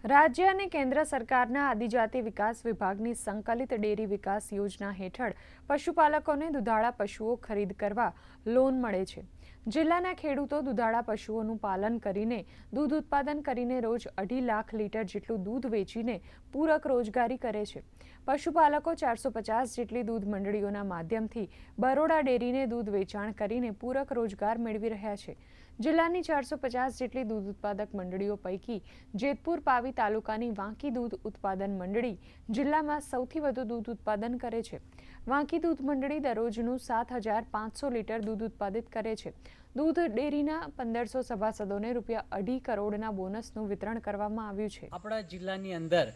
રાજ્ય અને કેન્દ્ર સરકારના આદિજાતિ વિકાસ વિભાગની સંકલિત ડેરી વિકાસ યોજના હેઠળ પશુપાલકોને દુધાળા પશુઓ ખરીદ કરવા લોન મળે છે। જિલ્લાના ખેડૂતો દુધાળા પશુઓનું પાલન કરીને દૂધ ઉત્પાદન કરીને રોજ 2.5 લાખ લીટર જેટલું દૂધ વેચીને પૂરક રોજગારી કરે છે। પશુપાલકો 450 જેટલી દૂધ મંડળીઓના માધ્યમથી બરોડા ડેરીને દૂધ વેચાણ કરીને પૂરક રોજગાર મેળવી રહ્યા છે। જિલ્લાની 450 જેટલી દૂધ ઉત્પાદક મંડળીઓ પૈકી જેતપુર પાવી તાલુકાની વાંકી દૂધ ઉત્પાદન મંડળી જિલ્લામાં સૌથી વધુ દૂધ ઉત્પાદન કરે છે। વાંકી દૂધ મંડળી દરરોજનું 7500 લીટર દૂધ ઉત્પાદિત કરે છે। દૂધ ડેરીના 1500 સભાસદોને ₹2.5 કરોડના બોનસનું વિતરણ કરવામાં આવ્યું છે। આપણા જિલ્લાની અંદર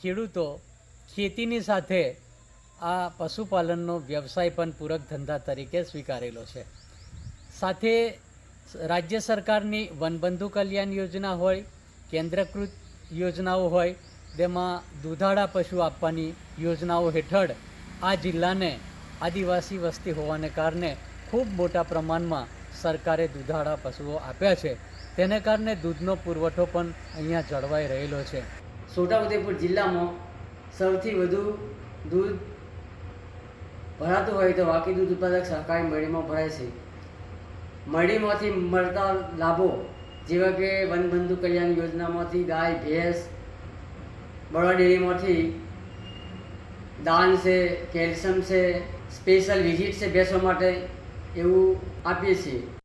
ખેડૂતો ખેતીની સાથે આ પશુપાલનનો વ્યવસાય પણ પૂરક ધંધા તરીકે સ્વીકારેલો છે। સાથે રાજ્ય સરકારની વનબંધુ કલ્યાણ યોજના હોય, કેન્દ્રકૃત યોજનાઓ હોય, તેમાં દુધાળા પશુ આપવાની યોજનાઓ હેઠળ આ જિલ્લાને આદિવાસી વસ્તી હોવાને કારણે ખૂબ મોટા પ્રમાણમાં સરકારે દુધાળા પશુઓ આપ્યા છે। તેને કારણે દૂધનો પુરવઠો પણ અહીંયા જળવાઈ રહેલો છે। છોટાઉદેપુર જિલ્લામાં સૌથી વધુ દૂધ ભરાતું હોય તો વાંકી દૂધ ઉત્પાદક સહકારી મંડળીમાં ભરાય છે। મંડળીમાંથી મળતા લાભો જેવા કે વનબંધુ કલ્યાણ યોજનામાંથી ગાય, ભેંસ, બરોડા ડેરીમાંથી દાન છે, કેલ્શિયમ છે, સ્પેશિયલ વિઝિટ છે ભેંસો માટે, એવું આપીએ છીએ।